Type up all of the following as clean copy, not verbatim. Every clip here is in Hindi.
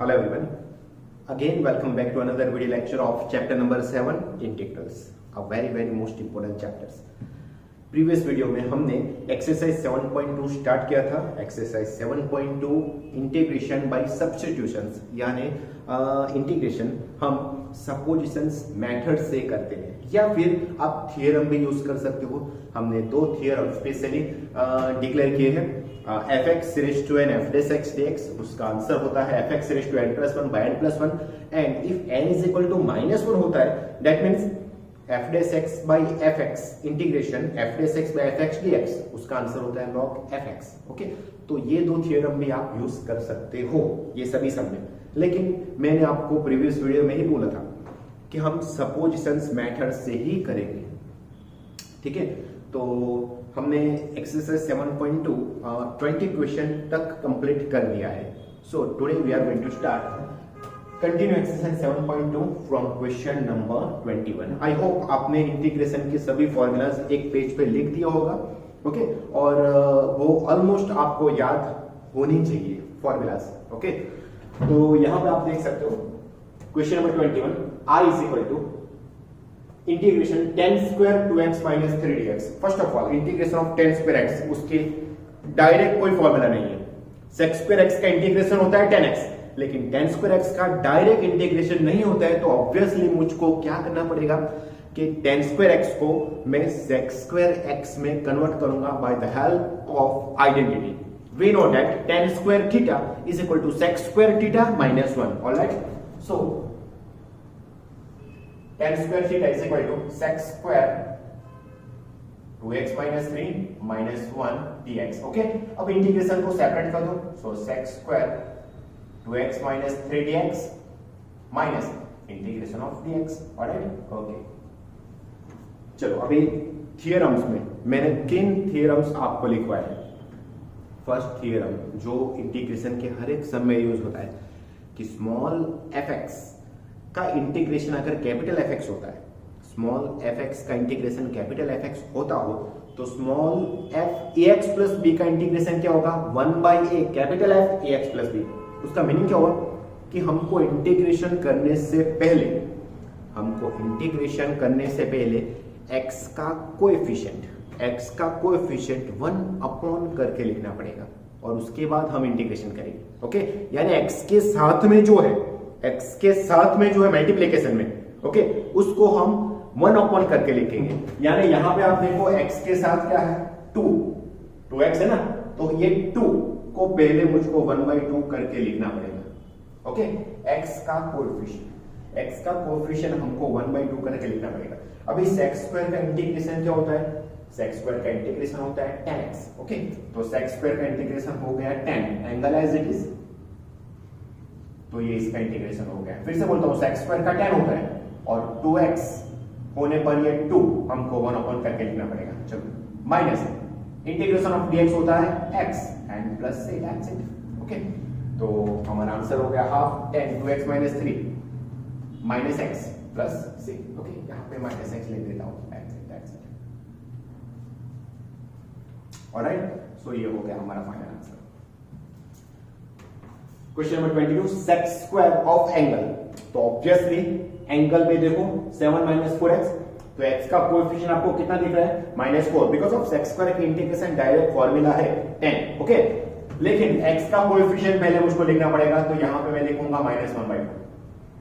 Hello everyone. Again, welcome back to another video lecture of chapter number 7, integrals. A very most important chapters. Previous video में हमने एक्सरसाइज 7.2 स्टार्ट किया था. एक्सरसाइज 7.2 इंटीग्रेशन बाय सब्स्टिट्यूशंस, यानी इंटीग्रेशन हम सपोजिशंस मेथड से करते हैं या फिर आप थियरम भी यूज कर सकते हो. हमने दो थियरम स्पेशली डिक्लेयर किए हैं. fx raised to n f dash x dx, उसका आंसर होता है fx raised to n plus 1 by n plus 1, and if n is equal to -1 होता है, that means f dash x by fx integration f dash x by fx dx, उसका आंसर होता है log fx. ओके, तो ये दो थियरम भी आप यूज कर सकते हो, ये सभी सब में. लेकिन मैंने आपको प्रीवियस वीडियो में ही बोला था कि हम सपोजिशंस मेथड से ही करेंगे. ठीक है, तो हमने एक्सरसाइज 7.2 20 क्वेश्चन तक कंप्लीट कर लिया है. So today we are going to start continue exercise 7.2 from question number 21. I hope आपने इंटीग्रेशन के सभी फॉर्मूलाज एक पेज पे लिख दिया होगा. ओके, और वो ऑलमोस्ट आपको याद होनी चाहिए फॉर्मूलाज. ओके, तो यहां पे आप देख सकते हो question number 21, i is equal to integration tan square 2x minus 3 dx. First of all integration of tan square x, उसके डायरेक्ट कोई फॉर्मूला नहीं है. sec स्क्वायर x का इंटीग्रेशन होता है tan x, लेकिन tan स्क्वायर x का डायरेक्ट इंटीग्रेशन नहीं होता है. तो ऑब्वियसली मुझको क्या करना पड़ेगा कि tan स्क्वायर x को मैं sec स्क्वायर x में कन्वर्ट करूंगा by the help of identity. We know that tan square theta is equal to sec square theta minus 1. Alright, so tan square theta is equal to sec square 2x minus 3 minus 1 dx. Okay, अब इंटीग्रेशन को सेपरेट कर दो. सो sec square 2x minus 3 dx minus integration of dx. Alright, okay. चलो अभी थियरम्स में मैंने किन थियरम्स आपको लिखवाए हैं. फर्स्ट थियरम जो इंटीग्रेशन के हर एक सम में यूज होता है कि स्मॉल fx का इंटीग्रेशन अगर कैपिटल fx होता है, स्मॉल fx का इंटीग्रेशन कैपिटल fx होता हो, तो small f ax plus b का इंटीग्रेशन क्या होगा, 1 by a capital f ax plus b. उसका मीनिंग क्या होगा कि हमको इंटीग्रेशन करने से पहले x का कोएफिशिएंट 1 अपॉन करके लिखना पड़ेगा और उसके बाद हम इंटीग्रेशन करेंगे. ओके, यानी x के साथ में जो है मल्टीप्लिकेशन में, ओके, उसको हम 1 अपॉन करके लिखेंगे. यानी यहां पे आप देखो x के साथ क्या है, 2x है ना, तो ये 2 को पहले मुझको 1/2 करके लिखना पड़ेगा. ओके, x का कोएफिशिएंट हमको 1/2 करके लिखना पड़ेगा. अभी sec स्क्वायर का इंटीग्रेशन क्या होता है, sec स्क्वायर का इंटीग्रेशन होता है tan x. ओके, तो sec स्क्वायर का इंटीग्रेशन हो गया tan angle as it is, तो ये इसका इंटीग्रेशन हो गया. फिर से बोलता हूं, sec स्क्वायर का tan होता है और 2x होने पर ये 2 हमको 1 अपॉन करके लिखना पड़ेगा. चलो, माइनस इंटीग्रेशन ऑफ dx होता है x एंड प्लस से दैट्स इट. ओके, तो हमारा आंसर हो गया half tan 2x minus 3 minus x plus c. Okay, यहां पे माइनस x लिख देता हूं. That's it. ऑलराइट, सो ये हो गया हमारा final answer. Question number 22, sec square of angle. तो ऑब्वियसली एंगल में देखो 7 माइनस 4x, तो x का कोएफिशिएंट आपको कितना दिख रहा है, -4. बिकॉज ऑफ sec स्क्वायर की इंटीग्रेशन डायरेक्ट फॉर्मूला है 10. ओके, लेकिन x का कोएफिशिएंट पहले मुझको लिखना पड़ेगा, तो यहां पे मैं लिखूंगा -1/2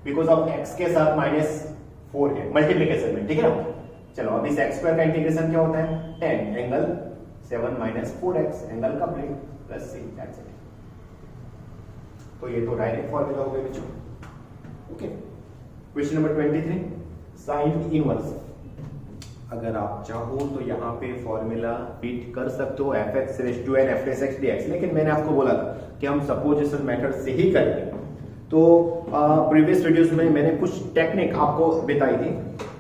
बिकॉज ऑफ x के साथ -4 है मल्टीप्लिकेशन में. ठीक है ना. चलो, अभी sec स्क्वायर का इंटीग्रेशन क्या होता है, 10 एंगल 7 माइनस 4x एंगल का break plus c. That's it. तो ये तो डायरेक्ट फॉर्मूला हो गया बच्चों. Okay, question number 23, sine inverse. अगर आप चाहो तो यहाँ पे फॉर्मूला फिट कर सकते हो fx raised to n f dash x dx, लेकिन मैंने आपको बोला था कि हम सपोजिशन मेथड से ही करेंगे. तो प्रीवियस वीडियोस में मैंने कुछ टेक्निक आपको बताई थी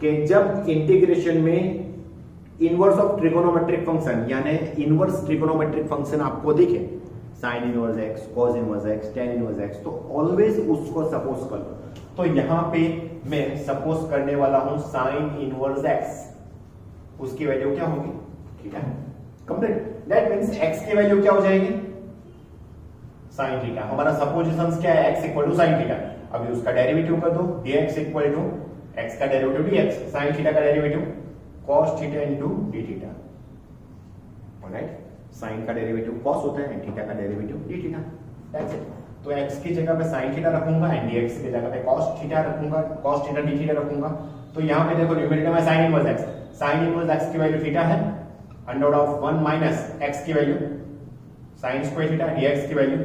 कि जब इंटीग्रेशन में इनवर्स ऑफ ट्रिगोनोमेट्रिक फंक्शन, यानी इनवर्स ट्रिगोनोमेट्रिक फंक्शन आपको दिखे, sine inverse x, cos inverse x, tan inverse x, तो ऑलवेज उसको सपोज कर लो. तो यहां पे मैं सपोज करने वाला हूं साइन इनवर्स x, उसकी वैल्यू क्या होगी, ठीक है, कंप्लीट. दैट मींस x की वैल्यू क्या हो जाएगी, साइन थीटा। हमारा सपोजिशंस क्या है, x equal to sine theta. अभी उसका डेरिवेटिव कर दो, dx इक्वल टू x का डेरिवेटिव dx, साइन थीटा का derivative cos theta into d theta. Alright, sine का डेरिवेटिव cos होता है एंड थीटा का derivative d theta. That's it. तो x की जगह पे साइन थीटा रखूंगा एंड dx की जगह पे cos थीटा रखूंगा, cos थीटा d थीटा रखूंगा। तो यहां पे देखो न्यूमरेटर में sin inverse x, sin inverse x की वैल्यू थीटा है, अंडर ऑफ 1 माइनस x की value sin square theta, dx की value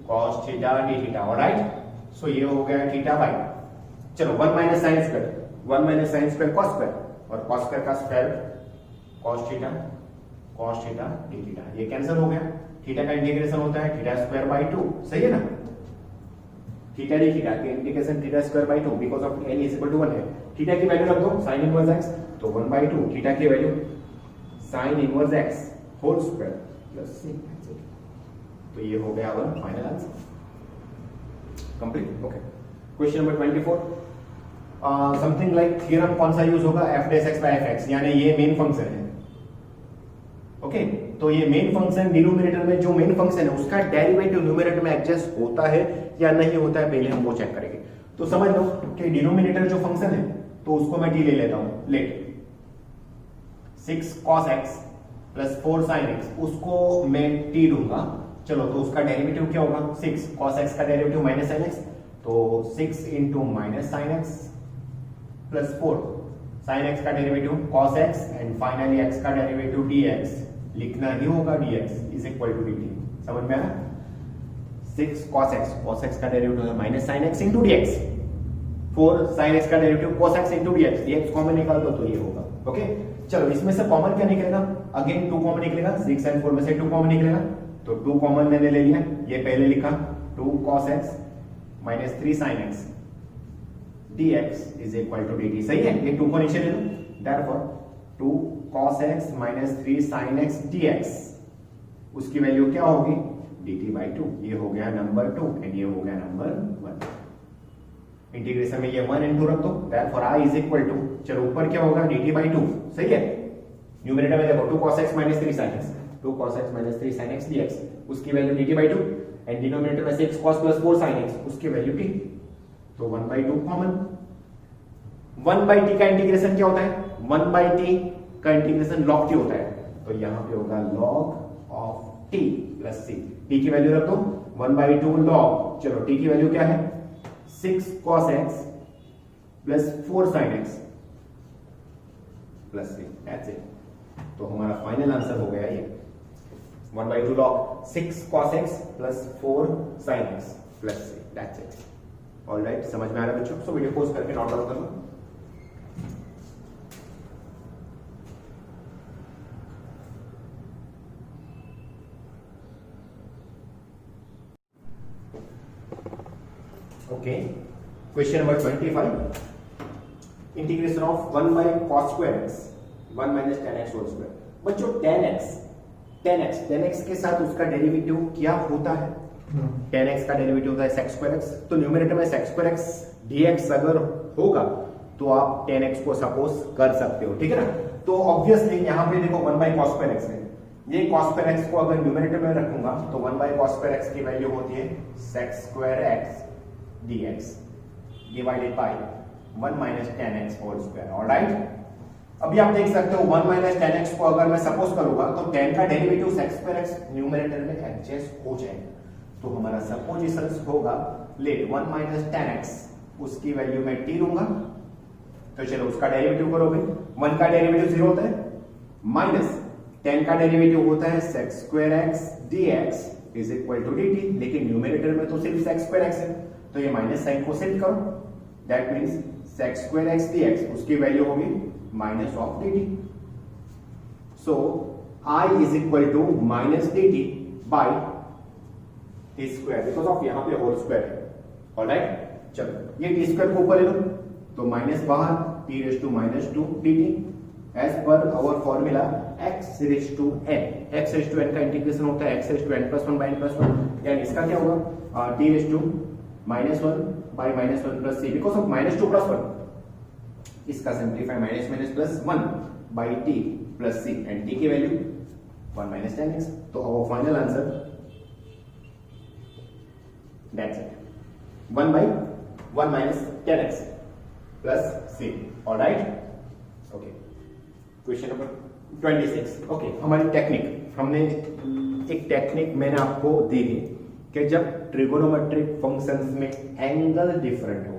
cos theta d theta. Alright, so ये हो गया थीटा बाय, चलो 1 minus sin square, 1 minus sin square cos square, और cos स्क्वायर का square cos theta d theta, ये कैंसिल हो गया। थीटा का इंटीग्रेशन होता है थीटा स्क्वायर बाय 2, सही है ना। थीटा d थीटा के integration theta square by 2 because of n is equal to 1 है। थीटा की वैल्यू रख दो sin इनवर्स x, तो 1/2 थीटा की value sin inverse x whole square plus c। तो ये हो गया हमारा final answer complete. Okay, question number 24, something like theorem कौन सा यूज होगा, f dash x by fx, यानी ये मेन फंक्शन है। ओके, तो ये मेन फंक्शन डिनोमिनेटर में जो मेन फंक्शन है उसका डेरिवेटिव न्यूमरेटर में एडजस्ट होता है या नहीं होता है, पहले हम वो चेक करेंगे। तो समझ लो कि डिनोमिनेटर जो फंक्शन है तो उसको मैं t ले लेता हूं, let 6 cos x plus 4 sin x, उसको मैं t दूंगा। चलो, तो उसका डेरिवेटिव क्या होगा, 6 cos x का डेरिवेटिव माइनस sin x, तो 6 into minus sin x plus 4 sin x का derivative cos x and finally x का डेरिवेटिव dx लिखना ही होगा, dx is equal to dt। समझ में आया, 6 cos x का डेरिवेटिव है minus sin x into dx, 4 sin x का derivative cos x into dx, dx common निकाल दो तो ये होगा। ओके, चलो इसमें से कॉमन क्या निकलेगा, अगेन 2 कॉमन निकलेगा, 6 एंड 4 में से 2 कॉमन निकलेगा, तो 2 कॉमन मैंने ले लिया, ये पहले लिखा 2 cos x minus 3 sin x dx is equal to dt, सही है। ये 2 को नीचे ले लो, therefore 2 cos x minus 3 sin x dx, उसकी वैल्यू क्या होगी, dt बाई 2। ये हो गया नंबर 2 एंड ये हो गया नंबर 1। इंटीग्रेशन में ये 1 एंड 2 रख दो, therefore i is equal to, चलो ऊपर क्या होगा, dt बाई 2, सही है। न्यूमरेटर में देखो 2 cos x minus 3 sin x, 2 cos x minus 3 sin x dx, उसकी value dt by 2 and denominator में 6 cos प्लस 4 sin x, उसकी वैल्यू t, तो 1/2 कॉमन। 1/t का इंटीग्रेशन क्या होता है, 1/t का इंटीग्रेशन log t होता है, तो यहां पे होगा log of t plus c, t की वैल्यू रख दो 1/2 log, चलो t की वैल्यू क्या है, 6 cos x plus 4 sin x plus c, that's it. तो हमारा फाइनल आंसर हो गया ये 1/2 log 6 cos x plus 4 sin x plus c, that's it. Alright, समझ में आ रहा है बच्चों, सो वीडियो पॉज करके नोट डाउन कर लो। Okay, question number 25, integration of 1 by cos square x 1 minus tan x whole square. बच्चों tan x के साथ उसका डेरिवेटिव क्या होता है, tan x का डेरिवेटिव होता है sec स्क्वायर x, तो न्यूमरेटर में sec स्क्वायर x dx अगर होगा तो आप tan x को सपोज कर सकते हो, ठीक है ना। तो ऑब्वियसली यहाँ पे देखो 1 बाई cos स्क्वायर x है, ये cos स्क्वायर x को अगर न्यूमरेटर में रखूंगा तो 1 बाई cos स्क्वायर x की वैल्यू होती है sec square x dx divided by 1 minus tan x whole square. Alright, अभी आप देख सकते हो 1 माइनस tan x को अगर मैं सपोज करूंगा तो tan का derivative sec square x numerator में एडजस्ट हो जाएगा, तो हमारा सपोजिशंस होगा लेट 1 माइनस tan x, उसकी वैल्यू मैं t लूंगा, तो चलो उसका डेरिवेटिव करोगे, 1 का डेरिवेटिव 0 होता है, माइनस tan का डेरिवेटिव होता है sec square x dx is equal to dt, लेकिन न्यूमरेटर में तो सिर्फ sec स्क्वायर x है, तो ये माइनस साइन को सेट करो, that means sec square x dx, उसकी वैल्यू होगी minus of dt, so I is equal to minus dt by t square, because of यहां पे होल स्क्वायर है। ऑलराइट, चलो ये टी स्क्वायर को ऊपर ले लो, तो माइनस बाहर t raise to minus 2 dt as पर our formula x raise to n का इंटीग्रेशन होता है x raise to n plus 1 by n plus 1, यानी इसका क्या होगा t raise to minus 1 by minus 1 plus c, because of minus 2 plus 1, इसका simplify minus minus plus 1 by t plus c and t की वैल्यू 1 माइनस tan x। तो our final answer that's it, 1/1 minus 10x plus c, alright. Okay, question number 26। Okay, हमारी टेक्निक, हमने एक टेक्निक मैंने आपको दी थी कि जब ट्रिगोनोमेट्रिक फंक्शंस में एंगल डिफरेंट हो,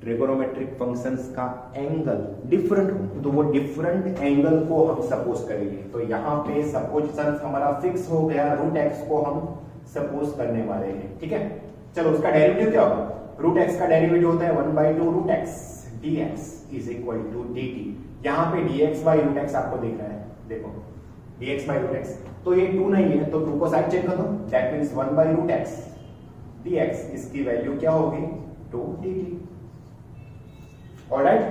ट्रिगोनोमेट्रिक फंक्शंस का एंगल डिफरेंट हो, तो वो डिफरेंट एंगल को हम सपोज करेंगे। तो यहां पे सपोजिशन हमारा फिक्स हो गया, रूट एक्स को हम सपोज करने वाले हैं, ठीक है। चलो, उसका डेरिवेटिव क्या होगा? रूट एक्स का डेरिवेटिव होता है 1/2 root x dx is equal to dt। यहां पे dx बाई रूट एक्स आपको दिख रहा है, देखो dx बाई रूट एक्स, तो ये 2 नहीं है, तो 2 को साइड चेक कर दो, दैट मींस 1/रूट एक्स dx, इसकी वैल्यू क्या होगी? 2 dt, alright.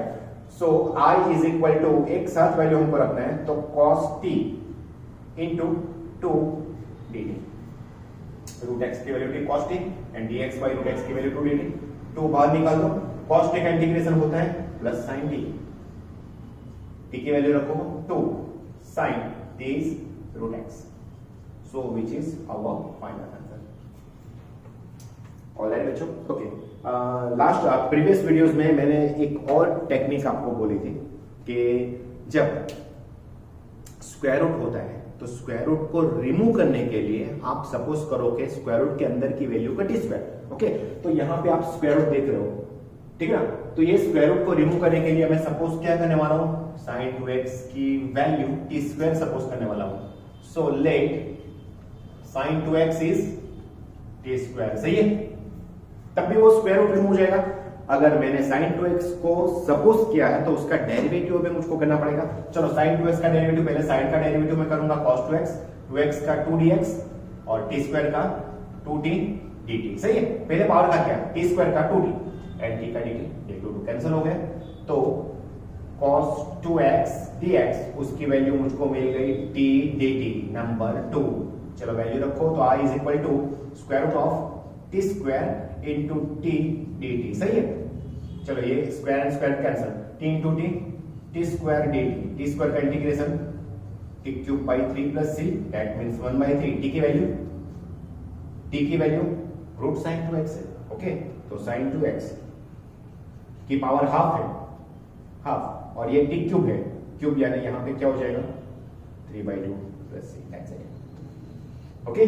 So I is equal to, एक साथ वैल्यू हमको रखना है, तो cos t into 2 dt, root x की वैल्यू थी cos t and dx by root x की वैल्यू 2 dt, 2 बाहर निकाल दो, cos t का इंटीग्रेशन होता है प्लस sin t, t की वैल्यू रखो 2 sin t is root x, so which is our final answer, alright बच्चों। ओके, लास्ट प्रीवियस वीडियोस में मैंने एक और टेक्निक आपको बोली थी कि जब स्क्वायर रूट होता है तो स्क्वायर रूट को रिमूव करने के लिए आप सपोज करो कि स्क्वायर रूट के अंदर की वैल्यू का टी स्क्वायर, ओके। तो यहां पे आप स्क्वायर रूट देख रहे हो, ठीक है ना। तो ये स्क्वायर रूट को रिमूव करने के लिए मैं सपोज क्या करने वाला हूं? sin 2x की वैल्यू टी स्क्वायर सपोज करने वाला हूं। So let sin 2x is t square, सही है, तब भी वो स्क्वायर रूट रिमूव हो जाएगा। अगर मैंने sin 2x को सपोज किया है तो उसका डेरिवेटिव भी मुझको करना पड़ेगा। चलो, sin 2x का डेरिवेटिव, पहले sin का डेरिवेटिव मैं करूंगा cos 2x, 2x का 2dx और t स्क्वायर का 2t dt, सही है। पहले पावर का क्या? t स्क्वायर का 2t एंड t का dt, ये 2 कैंसिल हो गए, तो cos 2x dx उसकी वैल्यू मुझको मिल गई t dt नंबर 2। चलो वैल्यू रखो, तो I is equal to square root of t square into t dt, सही है। चलो, ये square and square cancel, t into t, t square dt, t square का integration t cube by 3 plus c, that means 1/3। T की वैल्यू रूट sin 2x है, ओके। तो sin 2x की पावर हाफ है, हाफ, और ये टी क्यूब है, क्यूब यानी यहां पे क्या हो जाएगा? 3/2 plus c, that's it, okay.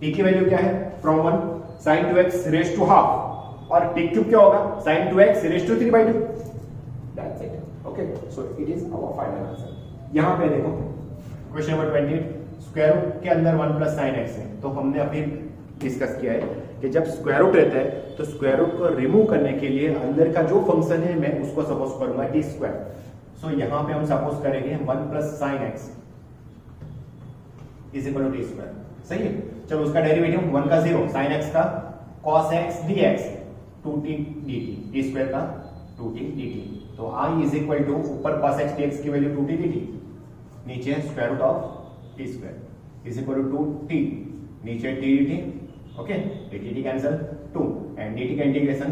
T की वैल्यू क्या है? From 1 sin 2x raise to half, और टी क्यूब क्या होगा? sin 2x raise to 3/2, that's it, okay. So it is our final answer. यहां पे देखो क्वेश्चन नंबर 28, स्क्वायर रूट के अंदर 1 प्लस sin x है, तो हमने अभी डिस्कस किया है कि जब स्क्वायर रूट रहता है तो स्क्वायर रूट को रिमूव करने के लिए अंदर का जो फंक्शन है मैं उसको सपोज करूंगा टी स्क्वायर। सो यहां पे हम सपोज करेंगे 1 plus sin x is equal to t square, सही है। चलो, उसका डेरिवेटिव 1 का 0, sin x का cos x dx 2t dt, t square का 2t dt, तो I इज इक्वल टू ऊपर cos x dx की वैल्यू 2t dt, नीचे square root of t square is equal to 2t, नीचे t dt, okay, dt cancel 2 and dt का इंटीग्रेशन,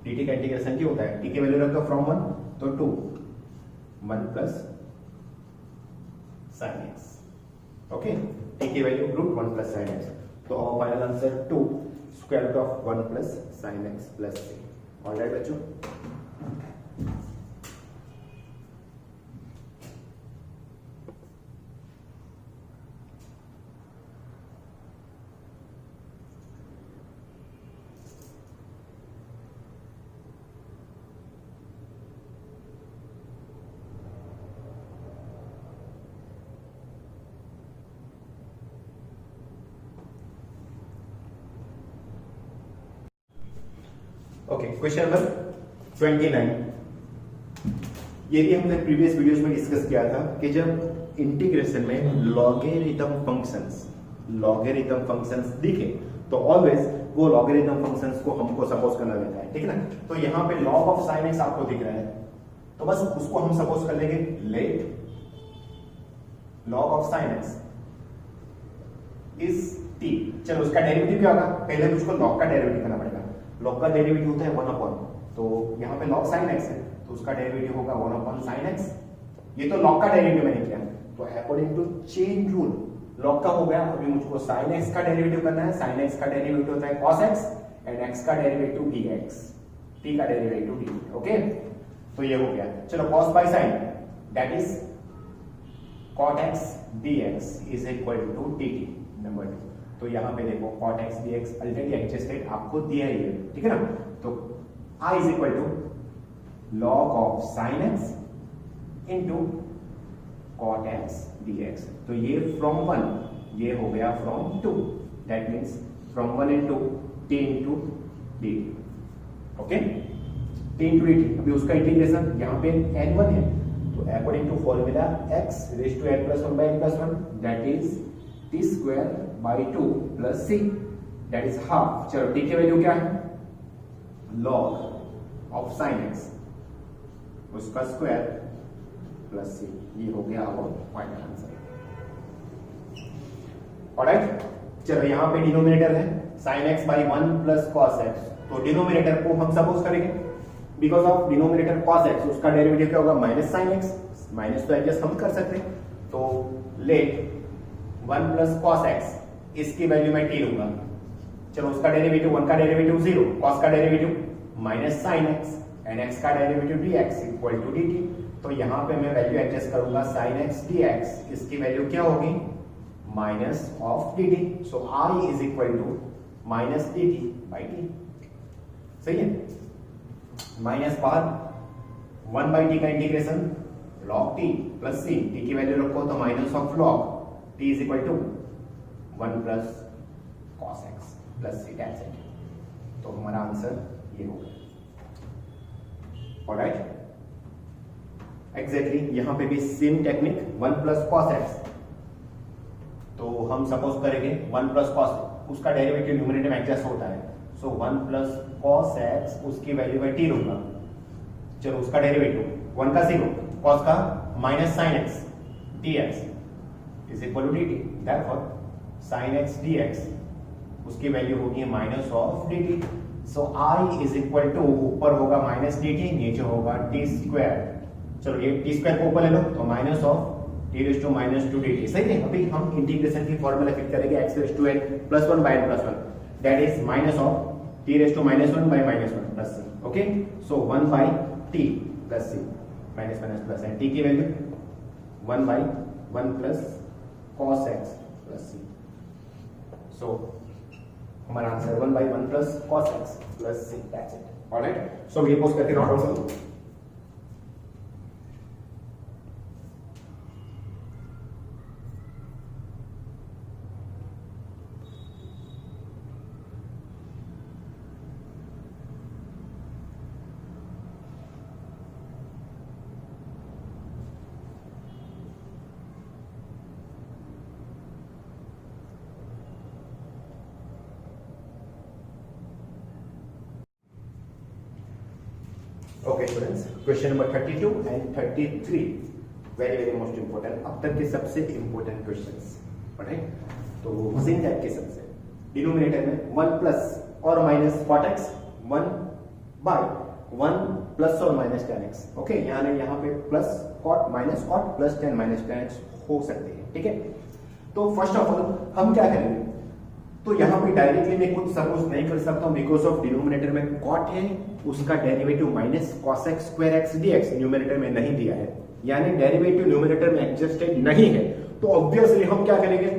dt का इंटीग्रेशन क्या होता है? t की वैल्यू रखो फ्रॉम 1 तो 2, 1 plus sin x, okay. t की value root 1 plus sin x, तो our final answer 2 square root of 1 plus sin x plus c, alright बच्चों। ओके, क्वेश्चन नंबर 29, ये भी हमने प्रीवियस वीडियोस में डिस्कस किया था कि जब इंटीग्रेशन में लॉगेरिथम फंक्शंस दिखे तो ऑलवेज वो लॉगेरिथम फंक्शंस को हमको सपोज करना रहता है, ठीक है ना। तो यहाँ पे log ऑफ sin x आपको दिख रहा है, तो बस उसको हम सपोज कर लेंगे let log of sin x is t। चलो, उसका डेरिवेटिव क्या होगा? पहले मुझको log का डेरिवेटिव करना पड़ेगा। log का डेरिवेटिव होता है 1/, तो यहाँ पे log sin x है, तो उसका डेरिवेटिव होगा 1/sin x। ये तो log का डेरिवेटिव मैंने किया, तो according to chain rule log का हो गया, अभी मुझको साइन एक्स का डेरिवेटिव करना है। साइन एक्स का डेरिवेटिव होता है कॉस एक्स एंड एक्स का डेरिवेटिव डी एक्स, टी का डेरिवेटिव डी। ओके, तो ये हो गया। चलो cos by sine that is cot x d x is equal to d t number 2। तो यहां पे देखो cot x d x already adjusted आपको दिया ही है, ठीक है ना। तो I is equal to log of sine x into cot x d x. तो ये फ्रॉम 1 ये हो गया from 2, that means from 1 into t into d t. Okay, t into d t. अभी उसका इंटीग्रेशन यहाँ पे n1 है, तो according to formula x raise to n plus 1 by n plus 1 that is t square by 2 plus c that is half. चलो टी की वैल्यू क्या है, लॉग ऑफ साइन एक्स उसका स्क्वायर प्लस सी। ये हो गया और फाइनल आंसर। ऑलराइट, चलो यहां पे डिनोमिनेटर है sin x by 1 plus cos x, तो डिनोमिनेटर को हम सपोज करेंगे because of denominator cos x उसका डेरिवेटिव क्या होगा माइनस sin x। माइनस तो एडजस्ट हम कर सकते हैं, तो लेट 1 प्लस cos x इसकी वैल्यू मैं t लूंगा। चलो उसका डेरिवेटिव 1 का डेरिवेटिव 0, cos का derivative minus sin x and x का derivative dx equal to dt। तो यहां पे मैं वैल्यू एडजस्ट करूंगा sin x dx, इसकी वैल्यू क्या होगी minus of dt। So i is equal to minus dt by t। सही है, माइनस बाहर 1 बाई टी का integration log t plus c, t की वैल्यू रखो तो minus of log t is equal to 1 plus cos x plus c that's it. तो हमारा आंसर ये होगा। ऑलराइट, एग्जैक्टली यहां पे भी same technique 1 plus cos x, तो हम सपोज करेंगे 1 प्लस cos उसका डेरिवेटिव न्यूमरेटर में एडजस्ट होता है, सो 1 प्लस cos x उसकी वैल्यू मैं t लूंगा। चलो उसका डेरिवेटिव 1 का 0, cos का minus sin x dx is equal to dt, therefore sin x dx उसकी वैल्यू होगी minus of dt। So i is equal to ऊपर होगा माइनस dt, नीचे होगा t स्क्वायर। चलो ये t स्क्वायर को ऊपर ले लो तो minus of t raise to minus 2 dt। सही है, अभी हम इंटीग्रेशन की फॉर्मूला फिट करेंगे x raise to n plus 1 by n plus 1 that is minus of t raise to minus 1 by minus 1 plus c। Okay, so 1 by t plus c minus minus plus है, t की value 1 bye 1 plus cos x plus c। So हमारा answer 1 bye 1 plus cos x plus c that's it. Alright, so ये पोस्ट करके नोट डाउन करो। Okay students, question number 32 and 33 very very most important, अब तक के सबसे इंपोर्टेंट क्वेश्चंस। राइट, तो सेम टाइप के सबसे डिनोमिनेटर में 1 प्लस और minus cot x 1 bye 1 plus और माइनस tan x। ओके, यहाँ पे plus cot minus cot plus tan minus tan x हो सकते हैं, ठीक है। तो फर्स्ट ऑफ ऑल हम क्या करेंगे, तो यहाँ पे डायरेक्टली मैं कुछ सपोज नहीं कर सकता हूँ बिकॉज ऑफ डिनोमिनेटर में cot है, उसका derivative minus cos x square x dx numerator में नहीं दिया है, यानी डेरिवेटिव न्यूमरेटर में एडजस्टेड नहीं है। तो ऑब्वियसली हम क्या करेंगे,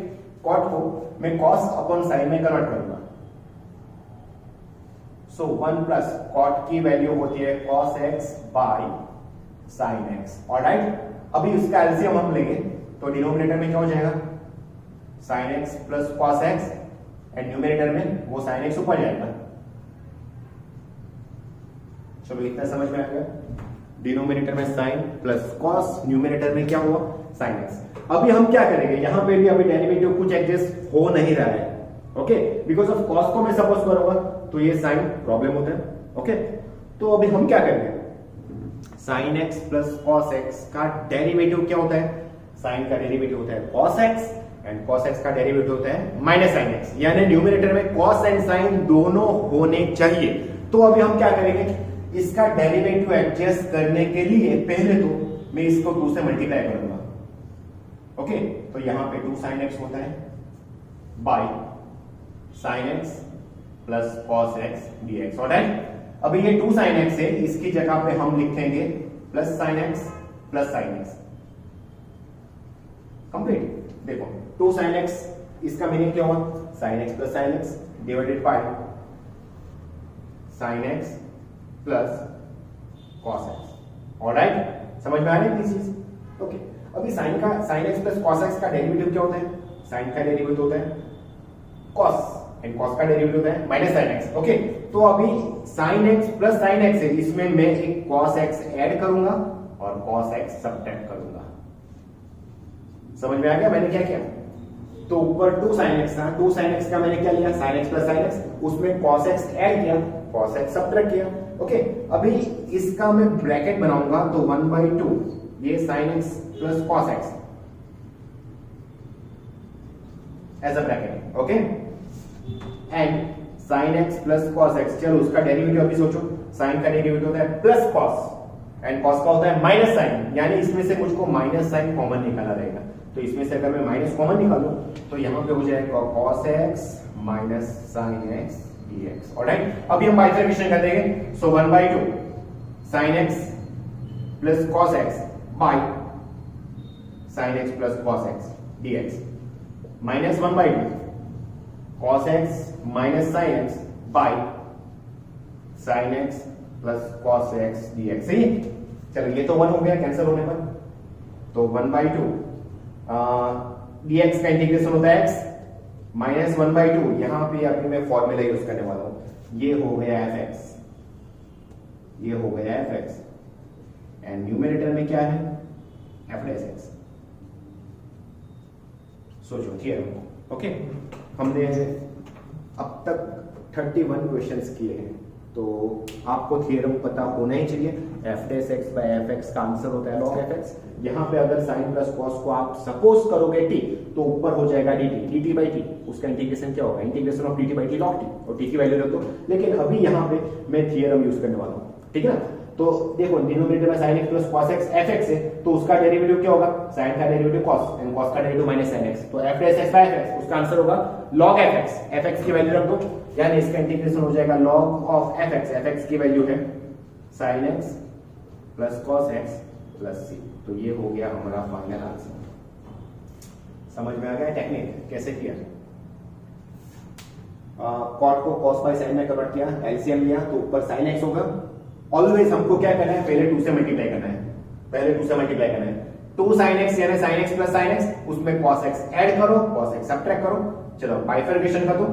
cot को मैं cos अपॉन sin में कन्वर्ट करूंगा। सो 1 प्लस cot की वैल्यू होती है cos x by sin x। Alright, अभी उसका एलसीएम हम लेंगे तो डिनोमिनेटर में क्या हो जाएगा sin x plus cos x and numerator में वो sin x ऊपर जाएगा। चलो इतना समझ में आ गया, डिनोमिनेटर में sin प्लस cos, न्यूमरेटर में क्या हुआ sin x। अभी हम क्या करेंगे, यहां पे भी अभी डेरिवेटिव कुछ एडजस्ट हो नहीं रहा है। ओके, बिकॉज ऑफ cos को मैं सपोज करूंगा तो ये sin प्रॉब्लम होता है। ओके, तो अभी हम क्या करेंगे, sin x plus cos x का डेरिवेटिव क्या होता है, sin का डेरिवेटिव होता है cos x and cos x का डेरिवेटिव होता है माइनस sin x, यानी न्यूमरेटर में cos एंड sin दोनों होने चाहिए। तो अभी हम क्या करेंगे, इसका डेरिवेटिव एडजस्ट करने के लिए पहले तो मैं इसको 2 से मल्टीप्लाई करूंगा। ओके, तो यहां पे 2 sin x होता है by sin x plus cos x dx। Alright, अभी ये 2 sin x है, इसकी जगह पे हम लिखेंगे plus sin x plus sin x। Complete. देखो 2 sin x, इसका मीनिंग क्या हुआ, sin x plus sin x divided by sin x plus cos x। Alright, समझ में आ रही है चीज? ओके, अभी sin x plus cos x का डेरिवेटिव क्या होता है, sin का डेरिवेटिव होता है cos, एंड cos का डेरिवेटिव होता है माइनस sin x। ओके, तो अभी sin x plus sin x है, इसमें मैं एक cos x ऐड करूंगा और cos x सब्ट्रैक्ट करूंगा। समझ में आ गया मैंने क्या किया? तो ऊपर 2 sin x था, 2 sin x का मैंने क्या लिया, sin x plus sin x, उसमें cos x ऐड किया, cos x सब्ट्रैक्ट किया। ओके, अभी इसका मैं ब्रैकेट बनाऊंगा, तो 1/2 ये sin x plus cos x as a bracket. Okay, and sin x plus cos x, चलो उसका डेरिवेटिव अभी सोचो, sin का डेरिवेटिव होता है प्लस cos एंड cos का होता है माइनस sin, यानी इसमें से मुझको माइनस sin कॉमन निकालना रहेगा। तो इसमें से अगर मैं माइनस कॉमन निकालूं तो यहां पे हो जाएगा cos x minus sin x dx। Alright, अभी हम बाइफर्केशन कर देंगे, so 1/2 sin x plus cos x by sin x plus cos x dx minus 1/2 cos x minus sin x by sin x plus cos x dx। सही है, चलो ये तो 1 हो गया कैंसिल होने पर, तो 1/2 dx का इंटीग्रेशन होता है x माइनस 1/2, यहां पे अभी मैं फॉर्मूला यूज करने वाला हूं, ये हो गया fx, ये हो गया fx, एंड न्यूमरेटर में क्या है f डैश x। सोचो थियरम। ओके, हमने अब तक 31 क्वेश्चंस किए हैं, तो आपको थियरम पता होना ही चाहिए। f dash x by fx का आंसर होता है log fx। यहाँ पे अगर sin प्लस cos को आप सपोज करोगे t, तो ऊपर हो जाएगा dt बाई t, उसका इंटीग्रेशन क्या होगा, integration of dt by t log t, और t की वैल्यू रख दो। लेकिन अभी यहाँ पे मैं थियरम यूज करने वाला हूँ, ठीक है ना। तो देखो डिनोमिनेटर में sin x plus cos x fx है, तो उसका डेरिवेटिव क्या होगा, sin का डेरिवेटिव cos एंड cos का डेरिवेटिव माइनस sin x, तो f dash x by fx, उसका आंसर होगा log fx। fx की वैल्यू रख दो, यानी इसका इंटीग्रेशन हो जाएगा log ऑफ fx, fx की वैल्यू है sin x plus cos x plus c। तो ये हो गया हमारा फाइनल आंसर। समझ में आ गया टेक्निक कैसे किया? कॉट को cos बाय sin में कन्वर्ट किया, एलसीएम लिया, तो ऊपर sin x होगा। ऑलवेज हमको क्या करना है, पहले 2 से मल्टीप्लाई करना है, पहले 2 से मल्टीप्लाई करना है। 2 sin x यानी sin x plus sin x, उसमें cos x ऐड करो, cos x सब्ट्रैक्ट करो। चलो बाइफर्केशन कर दो,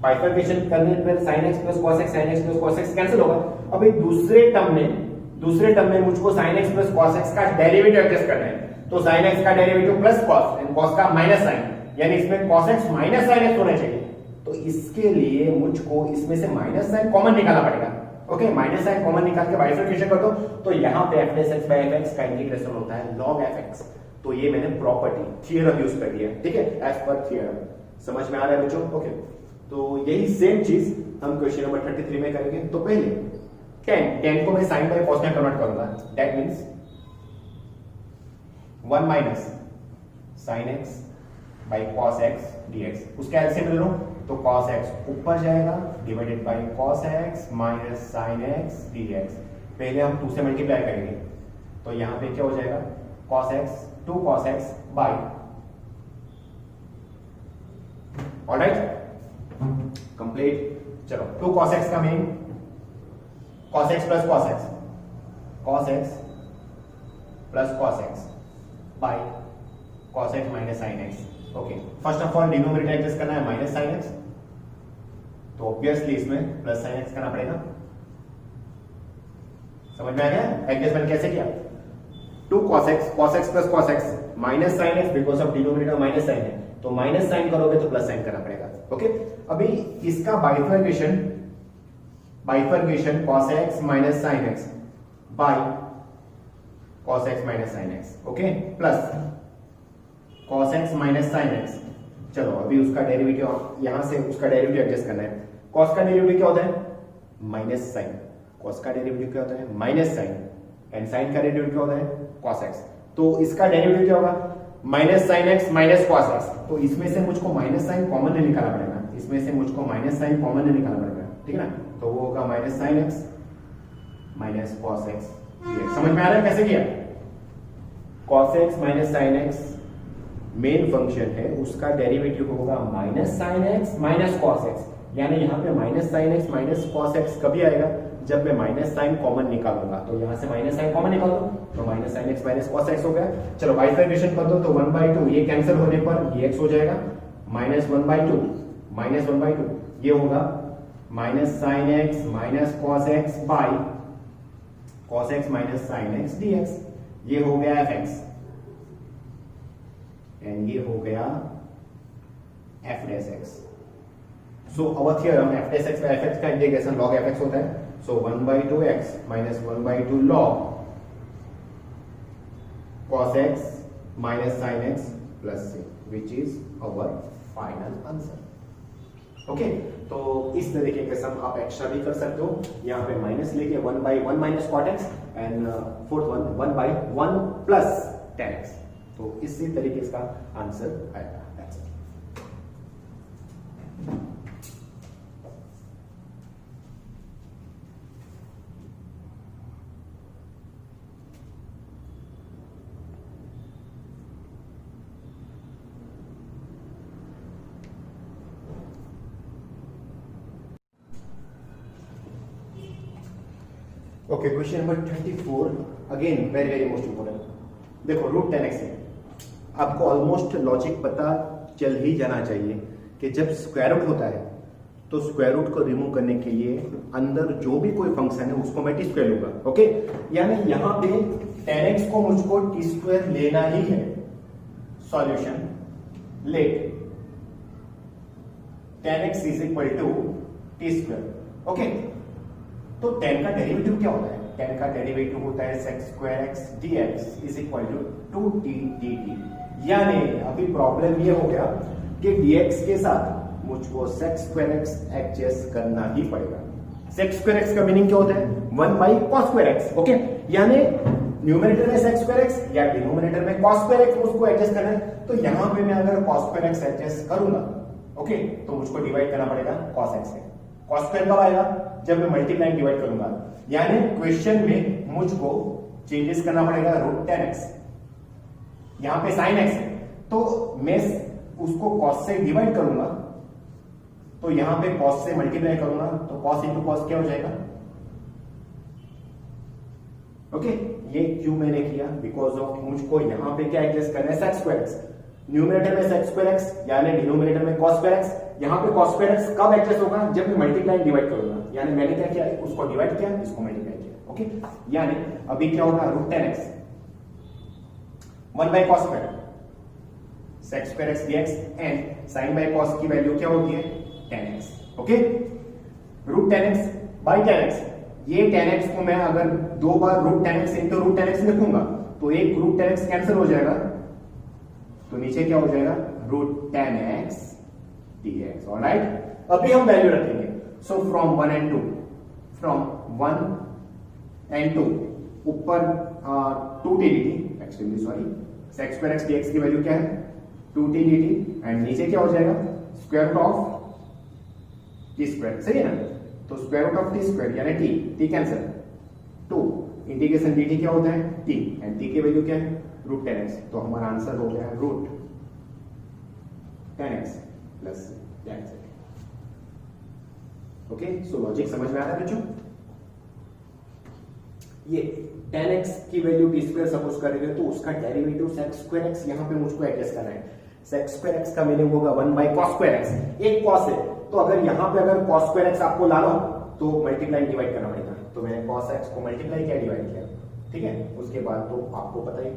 बाइफर्केशन करने पर sin x plus cos x, sin x plus cos x cancel होगा। अभी दूसरे टर्म में मुझको sin x plus cos x का डेरिवेटिव एडजस्ट करना है, तो sin x का derivative plus cos and cos का माइनस sin, यानी इसमें cos x minus sin x होना चाहिए। तो इसके लिए मुझको इसमें से माइनस sin कॉमन निकालना पड़ेगा। ओके, माइनस sin कॉमन निकाल के बाइफर्केशन कर दो, तो यहाँ पे f dash x by fx का इंटीग्रेशन होता है log fx। तो ये मैंने प्रॉपर्टी थियरम यूज कर दिया, ठीक है, एज पर थियरम। समझ में आ रहा है बच्चों? ओके, तो यही सेम चीज हम क्वेश्चन नंबर 33 में करेंगे। तो पहले 10 को मैं sin बाय cos में कन्वर्ट करूंगा, that means 1 minus sin x by cos x dx, उसका एलसीएम ले लो, तो cos x ऊपर जाएगा divided by cos x minus sin x dx। पहले हम 2 से मल्टीप्लाई करेंगे, तो यहां पे क्या हो जाएगा, cos x 2 cos x by, alright complete. चलो 2 cos x का meaning cos x plus cos x, cos x plus cos x by cos x minus sin x। Okay, first of all denominator adjust करना है माइनस sin x, तो ऑब्वियसली इसमें प्लस sin x करना पड़ेगा। समझ में आ गया एडजस्टमेंट कैसे किया? 2 cos x plus cos x minus sin x, because of denominator minus sine है, तो माइनस साइन करोगे तो प्लस साइन करना पड़ेगा। ओके, अभी इसका bifurcation cos x minus sin x by cos x minus sin x, okay, plus cos x minus sin x। चलो अभी उसका डेरिवेटिव, यहां से उसका डेरिवेटिव एडजस्ट करना है। cos का डेरिवेटिव क्या होता है, माइनस साइन, cos का डेरिवेटिव क्या होता है, माइनस साइन, एंड sin का डेरिवेटिव क्या होता है, cos x। तो इसका डेरिवेटिव क्या होगा, minus sine x minus cos x, तो इसमें से मुझको माइनस साइन कॉमन नहीं निकालना पड़ेगा, इसमें से मुझको माइनस साइन कॉमन नहीं निकालना पड़ेगा, ठीक है ना। तो वो होगा minus sine x minus cos x. समझ में आ रहा है कैसे किया? Cos x minus sine x main function है, उसका डेरिवेटिव होगा minus sine x minus cos x, यानी यहाँ पे minus sine x minus cos x कभी आएगा? जब मैं माइनस साइन कॉमन निकालूंगा। तो यहाँ से माइनस साइन कॉमन निकाल दो, तो minus sine x minus cos x हो गया। चलो बाइफर्केशन कर दो, तो 1/2 ये कैंसिल होने पर ये एक्स हो जाएगा, माइनस 1/2 माइनस 1/2 ये होगा minus sine x minus cos x by cos x minus sine x dx, ये हो गया एफ एक्स एंड ये हो गया f dash x. So our theorem f dash x में एफ एक्स का इंटीग्रेशन लॉग एफ एक्स होता है। So 1/2 x minus 1/2 log cos x minus sin x plus c, which is our final answer. Okay, तो इस तरीके के सम आप एक्स्ट्रा भी कर सकते हो। यहाँ पे माइनस लेके 1/1 minus cot x and fourth one 1/1 plus tan x, तो इसी तरीके का आंसर आएगा। Okay, question number 24 again very very most important. देखो रूट 10x है, आपको ऑलमोस्ट लॉजिक पता चल ही जाना चाहिए कि जब स्क्वायर रूट होता है तो स्क्वायर रूट को रिमूव करने के लिए अंदर जो भी कोई फंक्शन है उसको मैं टी स्क्वायर लूंगा। ओके, यानी यहां पे 10x को मुझको टी स्क्वायर लेना ही है। Solution let 10x is equal to t square. Okay, तो 10 का डेरिवेटिव क्या होता है? 10 का डेरिवेटिव होता है sec square x dx is equal to 2t dt। यानी अभी प्रॉब्लम ये हो गया कि dx के साथ मुझको sec स्क्वायर x एडजस्ट करना ही पड़ेगा। sec स्क्वायर x का मीनिंग क्या होता है? 1/cos square x। ओके, यानी न्यूमरेटर में sec स्क्वायर x या डिनोमिनेटर में cos स्क्वायर x उसको एडजस्ट करना है। तो यहां पे मैं अगर cos स्क्वायर x एडजस्ट करूंगा, ओके, तो मुझको डिवाइड करना पड़ेगा cos x से। cos स्क्वायर कब आएगा? जब मैं मल्टीप्लाई डिवाइड करूंगा। यानी क्वेश्चन में मुझको चेंजेस करना पड़ेगा रूट 10x, यहां पे sin x है, तो मैं उसको cos से डिवाइड करूंगा, तो यहां पे cos से मल्टीप्लाई करूंगा, तो cos इंटू cos क्या हो जाएगा? ओके, ये क्यों मैंने किया? बिकॉज ऑफ मुझको यहां पे क्या एडजस्ट करना है? sec square x। न्यूमरेटर में sec स्क्वायर x यानी डिनोमिनेटर में cos स्क्वायर x। यहां पे cos स्क्वायर x कब एडजस्ट होगा? जब मैं मल्टीप्लाई डिवाइड करूंगा। यानी मैंने क्या किया? उसको डिवाइड किया, इसको मल्टीप्लाई किया। ओके, यानी अभी क्या होगा? Root 10x 1/cos square sec square x dx and sin bye cos की वैल्यू क्या होती है? 10x। Okay, root 10x bye 10x, ये 10x को मैं अगर दो बार root 10x into root 10x लिखूंगा तो एक रूट 10x कैंसिल हो जाएगा, तो नीचे क्या हो जाएगा? Root 10x dx। ऑलराइट, अभी हम वैल्यू रखेंगे। So from 1 and 2, from 1 and 2 ऊपर 2t dt, extremely sorry, sec square x dx की वैल्यू क्या है? 2t dt एंड नीचे क्या हो जाएगा? Square root of t square. सही है ना? तो square root of t square यानी t कैंसिल, 2 इंटीग्रेशन dt क्या होता है? t एंड t की वैल्यू क्या है? Root 10x। तो हमारा आंसर हो गया root 10x plus 10x। Okay, so logic समझ में आ रहा है बच्चों? ये 10x की वैल्यू t स्क्वायर सपोज करेंगे तो उसका डेरिवेटिव sec स्क्वायर x यहां पे मुझको एडजस्ट करना है। sec स्क्वायर x का मीनिंग होगा 1/cos स्क्वायर x। एक cos है, तो अगर यहां पे अगर cos स्क्वायर x आपको लाना तो मल्टीप्लाई डिवाइड करना पड़ेगा। तो मैंने cos x को मल्टीप्लाई किया, डिवाइड किया, ठीक है। उसके बाद तो आपको पता ही,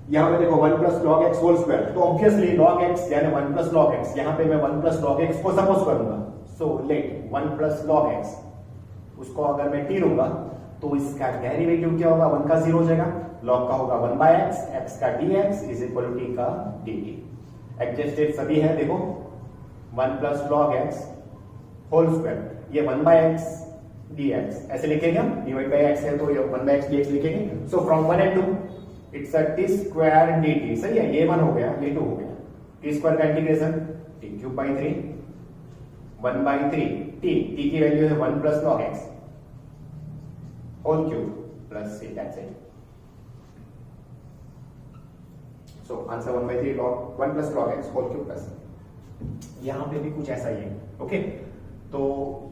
यहां पे देखो 1 plus log x whole square, तो ऑब्वियसली log x यानी 1 प्लस log x, यहां पे मैं 1 प्लस log x को सपोज करूंगा। So let 1 plus log x, उसको अगर मैं t लूंगा तो इसका डेरिवेटिव क्या होगा? 1 का 0 हो जाएगा, log का होगा 1/x, x का dx is equal to t का dt। एडजस्टेड सभी है, देखो 1 plus log x whole square, ये 1/x dx ऐसे लिखेंगे हम, डिवाइड बाय x है तो ये 1/x dx लिखेंगे। सो from 1 and 2 it's a T square D T, सही है, ये 1 हो गया, ये 2 हो गया, टी स्क्वायर का integration t cube by 3 1 by 3 t की वैल्यू है 1 plus log x whole cube plus c, that's it. So answer 1 by 3 log 1 plus log x whole cube plus, यहां पे भी कुछ ऐसा ही है। ओके, तो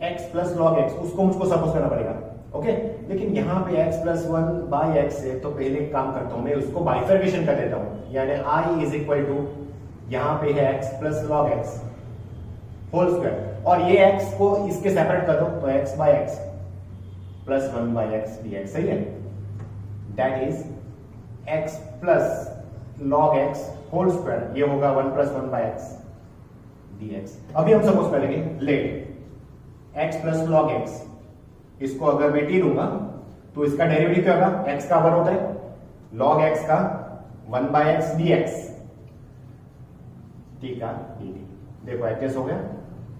x प्लस लॉग एक्स उसको मुझको सपोज करना पड़ेगा। ओके, लेकिन यहां पे x प्लस 1 बाई एक्स है, तो पहले एक काम करता हूं, मैं उसको बाइफर्केशन कर देता हूं, यानी i इज इक्वल टू यहां पे है x plus log x whole square, और ये x को इसके सेपरेट कर दो, तो x by x plus 1 by x d x, सही है, that is x plus log x whole square, ये होगा 1 plus 1 by x d x. अभी हम सपोज करेंगे let x plus log x, इसको अगर मैं t दूंगा तो इसका डेरिवेटिव क्या होगा, x का 1 होता है, log x का 1 by x d x, t का dt, देखो एडजस्ट हो गया,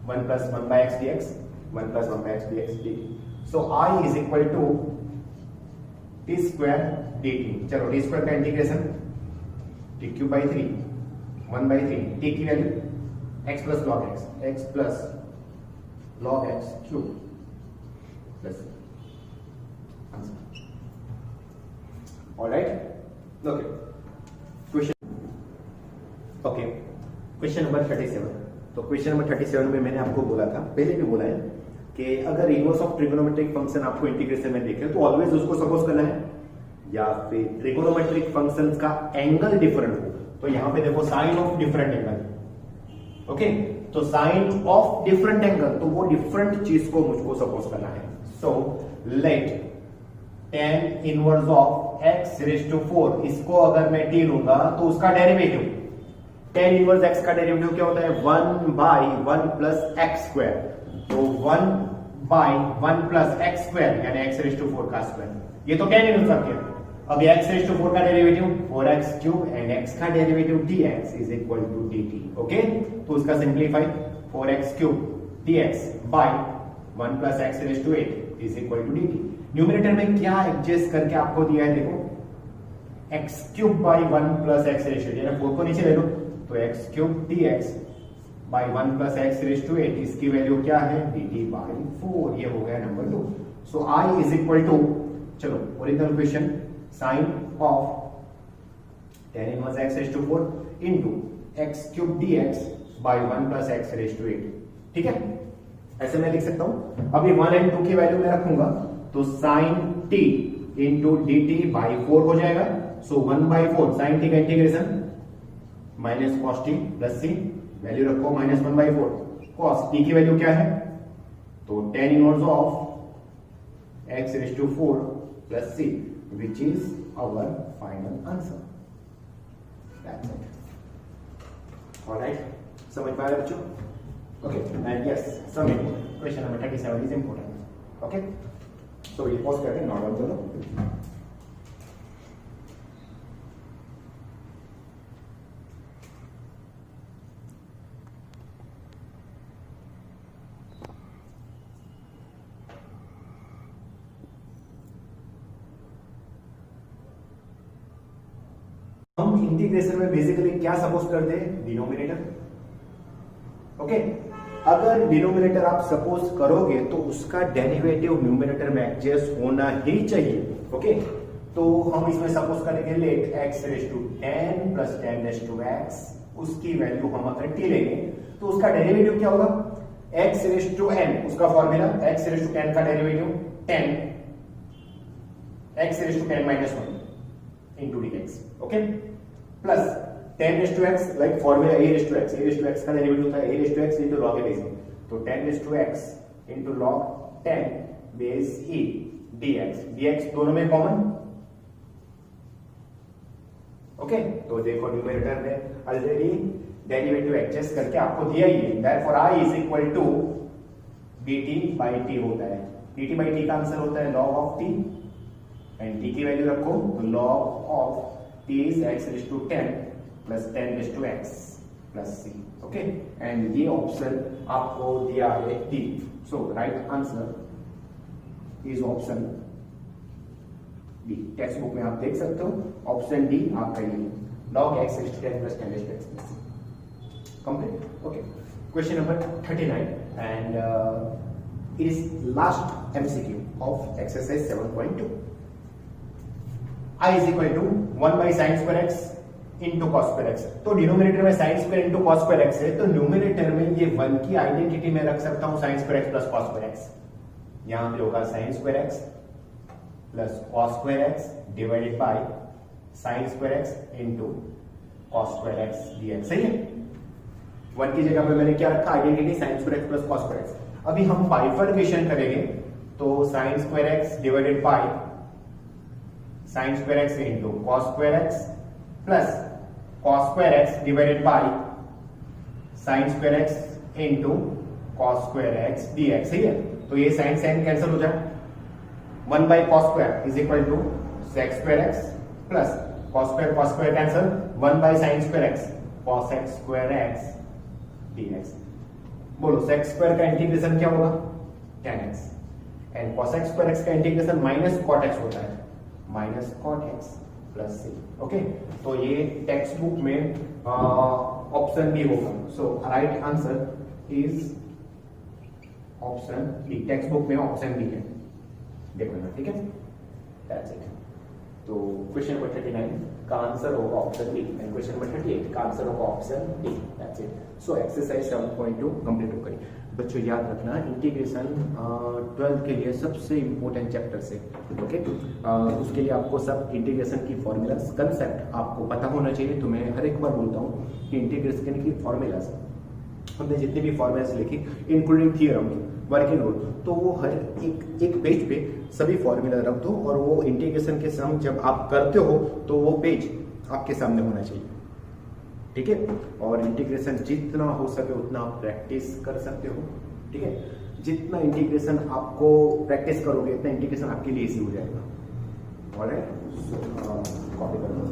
1 plus 1 by x d x 1 plus 1 by x d x dt। So i is equal to t square dt। चलो टी स्क्वायर का integration t cube by 3 1 by 3 t की वैल्यू x प्लस लॉग x plus log x cube plus answer. Alright, okay, question number 37। तो क्वेश्चन नंबर 37 में मैंने आपको बोला था, पहले भी बोला है कि अगर इनवर्स ऑफ ट्रिगोनोमेट्रिक फंक्शन आपको इंटीग्रेशन में देखे तो ऑलवेज उसको सपोज करना है, या फिर ट्रिगोनोमेट्रिक फंक्शंस का एंगल डिफरेंट हो, तो यहां पे देखो sine of different angle, okay, तो साइन ऑफ डिफरेंट एंगल, तो वो डिफरेंट चीज को मुझको सपोज करना है। So let tan inverse of x raise to 4, इसको अगर मैं t लूंगा तो उसका डेरिवेटिव tan इनवर्स x का डेरिवेटिव क्या होता है, 1 बाई 1 प्लस एक्स स्क्वायर, तो 1 बाई 1 प्लस एक्स स्क्वायर यानी x रेज टू 4 का स्क्वायर, ये तो tan इनवर्स आ गया। अब x रेज टू 4 का derivative 4x cube and x का derivative dx is equal to dt। Okay, तो उसका simplify 4x cube dx by 1 plus x raise to 8 is equal to dt। Numerator में क्या एडजस्ट करके आपको दिया है, देखो x cube by 1 plus x raise to 8, यानी 4 को नीचे ले लो, तो x cube dx by 1 plus x raise to 8, इसकी वैल्यू क्या है, dt बाय 4, ये हो गया number 2। So i is equal to, चलो original question, sine of tan inverse x raise to 4 into x cube dx by 1 plus x raise to 8, ठीक है, ऐसे मैं लिख सकता हूं। अभी 1 एंड 2 की वैल्यू मैं रखूंगा, तो sine t into dt by 4 हो जाएगा। सो 1 बाई 4 साइन t का integration minus cos t plus c, value रखो माइनस 1 बाई 4, कॉस t की वैल्यू क्या है, तो tan inverse of x raise to 4 plus c, which is our final answer. That's it. All right. समझ पाए बच्चों? Okay. And yes, some important. Question number 37 is important. Okay. So we pause करके नोट डाउन करो। हम इंटीग्रेशन में बेसिकली क्या सपोज करते हैं, डिनोमिनेटर। ओके, अगर डिनोमिनेटर आप सपोज करोगे तो उसका डेरिवेटिव न्यूमिनेटर में एडजस्ट होना ही चाहिए। ओके, तो हम इसमें सपोज करेंगे let x raise to 10 plus 10 raise to x, उसकी वैल्यू हम अगर t लेंगे तो उसका डेरिवेटिव क्या होगा, x रेज टू n, उसका फॉर्मूला x रेज टू 10 का derivative 10 x raise to 10 minus 1 into dx, okay, plus 10 raise to x, like formula a raise to x, a raise to x का डेरिवेटिव होता है a raise to x into log a base e, तो 10 raise to x into log 10 base e dx, dx दोनों में कॉमन। ओके, तो देखो न्यूमरेटर में ऑलरेडी डेरिवेटिव एडजस्ट करके आपको दिया ही है, therefore i is equal to dt by t होता है, dt बाई t का आंसर होता है log of t, and t की वैल्यू रखो तो log of t is x raised to 10 plus 10 raised to x plus c, okay, and ये ऑप्शन आपको दिया है d, so right answer is option D. Textbook में आप देख सकते हो ऑप्शन डी आपका ये log x is 10 plus 10 is x complete. Okay, question number 39 and it is last MCQ of exercise 7.2. I is equal to 1 by sin square x into cos square x। तो डिनोमिनेटर में sin square into cos square x है, तो न्यूमिनेटर में ये 1 की आइडेंटिटी में रख सकता हूं sin square x plus cos square x। यहां पे होगा sin square x plus cos square x divided by sin square x into cos square x dx। सही है, 1 की जगह पे मैंने क्या रखा, identity sin square x plus cos square x। अभी हम बाइफर्केशन करेंगे तो sin square x divided by sin square x into cos square x plus cos square x divided by sin square x into cos square x dx। सही है, तो ये sin sin कैंसिल हो जाए, 1 by cos square is equal to sec square x plus cos square cancel, 1 by sin square x cos x square x dx। बोलो sec square का इंटीग्रेशन क्या होगा, tan x, and cos x square x का इंटीग्रेशन माइनस cot x होता है, minus cot x plus c। Okay, तो ये टेक्स्ट बुक में ऑप्शन डी होगा। So right answer is option D. Textbook में ऑप्शन डी है, देखो ना, ठीक है, दैट्स इट। तो क्वेश्चन नंबर 39 का आंसर होगा option D and question number 38 का आंसर होगा option D, that's it. So exercise 7.2 complete हो गई। बच्चों याद रखना, इंटीग्रेशन 12 के लिए सबसे इंपॉर्टेंट चैप्टर से, ओके। उसके लिए आपको सब इंटीग्रेशन की फॉर्मूलाज, कंसेप्ट आपको पता होना चाहिए। तो मैं हर एक बार बोलता हूँ कि इंटीग्रेशन की फॉर्मूलाज, हमने जितने भी फॉर्मूलाज लिखी इंक्लूडिंग थियरम, वर्किंग रूल, तो वो हर एक पेज पे सभी फॉर्मूला रख दो और वो इंटीग्रेशन के सम जब आप करते हो तो वो पेज आपके सामने होना चाहिए, ठीक है। और इंटीग्रेशन जितना हो सके उतना आप प्रैक्टिस कर सकते हो, ठीक है। जितना इंटीग्रेशन आपको प्रैक्टिस करोगे उतना इंटीग्रेशन आपके लिए इजी हो जाएगा। ऑलराइट, कॉपी कर लो।